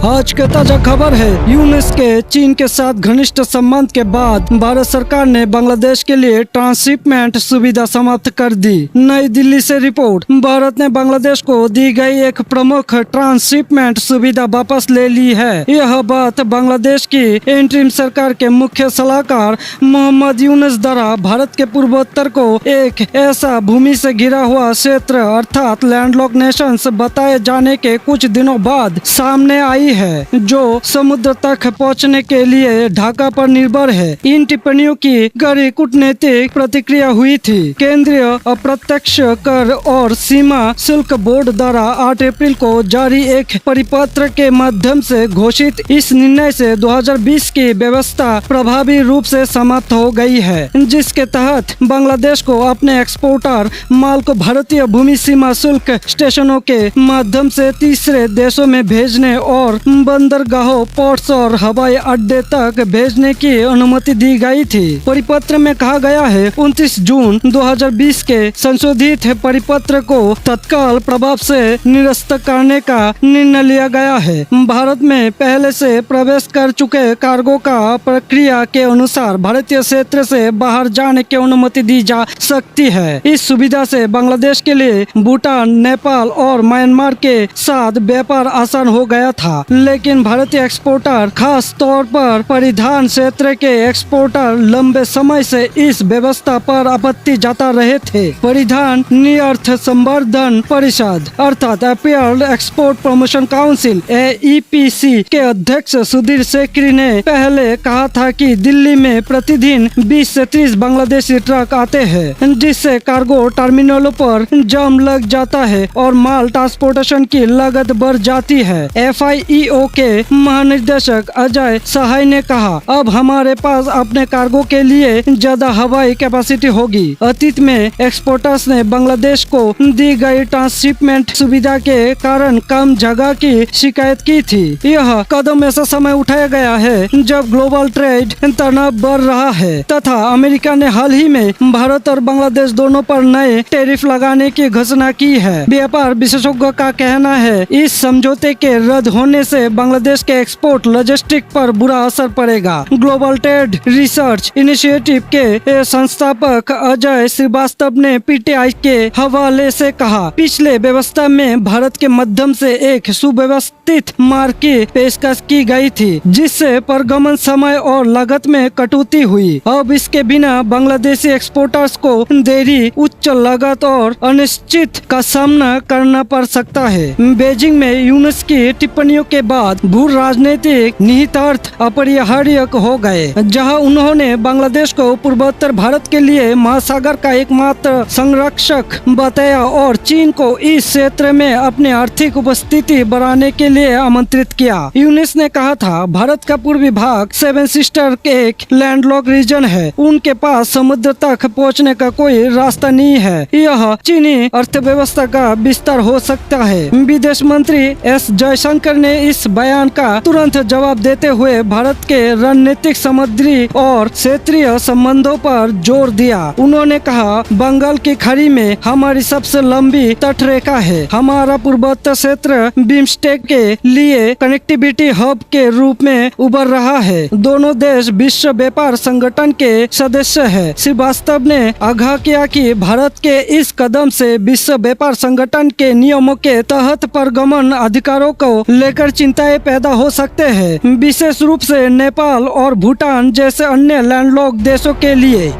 आज के ताजा खबर है, यूनेस के चीन के साथ घनिष्ठ संबंध के बाद भारत सरकार ने बांग्लादेश के लिए ट्रांसशिपमेंट सुविधा समाप्त कर दी। नई दिल्ली से रिपोर्ट। भारत ने बांग्लादेश को दी गई एक प्रमुख ट्रांसशिपमेंट सुविधा वापस ले ली है। यह बात बांग्लादेश की इंटरिम सरकार के मुख्य सलाहकार मोहम्मद यूनुस द्वारा भारत के पूर्वोत्तर को एक ऐसा भूमि से घिरा हुआ क्षेत्र अर्थात लैंडलॉक नेशंस बताए जाने के कुछ दिनों बाद सामने आई है, जो समुद्र तक पहुंचने के लिए ढाका पर निर्भर है। इन टिप्पणियों की कड़ी कूटनीतिक प्रतिक्रिया हुई थी। केंद्रीय अप्रत्यक्ष कर और सीमा शुल्क बोर्ड द्वारा 8 अप्रैल को जारी एक परिपत्र के माध्यम से घोषित इस निर्णय से 2020 की व्यवस्था प्रभावी रूप से समाप्त हो गई है, जिसके तहत बांग्लादेश को अपने एक्सपोर्टर माल को भारतीय भूमि सीमा शुल्क स्टेशनों के माध्यम से तीसरे देशों में भेजने और बंदरगाहों, पोर्ट्स और हवाई अड्डे तक भेजने की अनुमति दी गई थी। परिपत्र में कहा गया है 29 जून 2020 के संशोधित परिपत्र को तत्काल प्रभाव से निरस्त करने का निर्णय लिया गया है। भारत में पहले से प्रवेश कर चुके कार्गो का प्रक्रिया के अनुसार भारतीय क्षेत्र से बाहर जाने की अनुमति दी जा सकती है। इस सुविधा से बांग्लादेश के लिए भूटान, नेपाल और म्यांमार के साथ व्यापार आसान हो गया था, लेकिन भारतीय एक्सपोर्टर, खास तौर पर परिधान क्षेत्र के एक्सपोर्टर लंबे समय से इस व्यवस्था पर आपत्ति जता रहे थे। परिधान निर्यात संवर्धन परिषद अर्थात appeared export promotion council AEPC के अध्यक्ष सुधीर शेखरी ने पहले कहा था कि दिल्ली में प्रतिदिन 20 से 30 बांग्लादेशी ट्रक आते हैं, जिससे कार्गो टर्मिनलों पर जाम लग जाता है और माल ट्रांसपोर्टेशन की लागत बढ़ जाती है। FIEO के महानिदेशक अजय सहाय ने कहा, अब हमारे पास अपने कार्गो के लिए ज्यादा हवाई कैपेसिटी होगी। अतीत में एक्सपोर्टर्स ने बांग्लादेश को दी गई ट्रांसशिपमेंट सुविधा के कारण कम जगह की शिकायत की थी। यह कदम ऐसा समय उठाया गया है जब ग्लोबल ट्रेड तनाव बढ़ रहा है तथा अमेरिका ने हाल ही में भारत और बांग्लादेश दोनों पर नए टैरिफ लगाने की घोषणा की है। व्यापार विशेषज्ञों का कहना है इस समझौते के रद्द होने से बांग्लादेश के एक्सपोर्ट लॉजिस्टिक पर बुरा असर पड़ेगा। ग्लोबल ट्रेड रिसर्च इनिशिएटिव के संस्थापक अजय श्रीवास्तव ने PTI के हवाले से कहा, पिछले व्यवस्था में भारत के माध्यम से एक सुव्यवस्थित मार्ग की पेशकश की गई थी, जिससे परगमन समय और लागत में कटौती हुई। अब इसके बिना बांग्लादेशी एक्सपोर्टर्स को देरी, उच्च लागत और अनिश्चित का सामना करना पड़ सकता है। बीजिंग में यूनुस की टिप्पणियों के बाद भू राजनीतिक निहितार्थ अपरिहार्य हो गए, जहां उन्होंने बांग्लादेश को पूर्वोत्तर भारत के लिए महासागर का एकमात्र संरक्षक बताया और चीन को इस क्षेत्र में अपनी आर्थिक उपस्थिति बढ़ाने के लिए आमंत्रित किया। यूनुस ने कहा था, भारत का पूर्वी भाग सेवन सिस्टर एक लैंडलॉक रीजन है, उनके पास समुद्र तक पहुंचने का कोई रास्ता नहीं है। यह चीनी अर्थव्यवस्था का विस्तार हो सकता है। विदेश मंत्री S जयशंकर ने इस बयान का तुरंत जवाब देते हुए भारत के रणनीतिक, समुद्री और क्षेत्रीय संबंधों पर जोर दिया। उन्होंने कहा, बंगाल की खाड़ी में हमारी सबसे लंबी तटरेखा है। हमारा पूर्वोत्तर क्षेत्र बिम्स्टेक के लिए कनेक्टिविटी हब के रूप में उभर रहा है। दोनों देश विश्व व्यापार संगठन के सदस्य है। श्रीवास्तव ने आगाह किया कि भारत के इस कदम से विश्व व्यापार संगठन के नियमों के तहत परगमन अधिकारों को लेकर चिंताएं पैदा हो सकते हैं, विशेष रूप से नेपाल और भूटान जैसे अन्य लैंडलॉक देशों के लिए।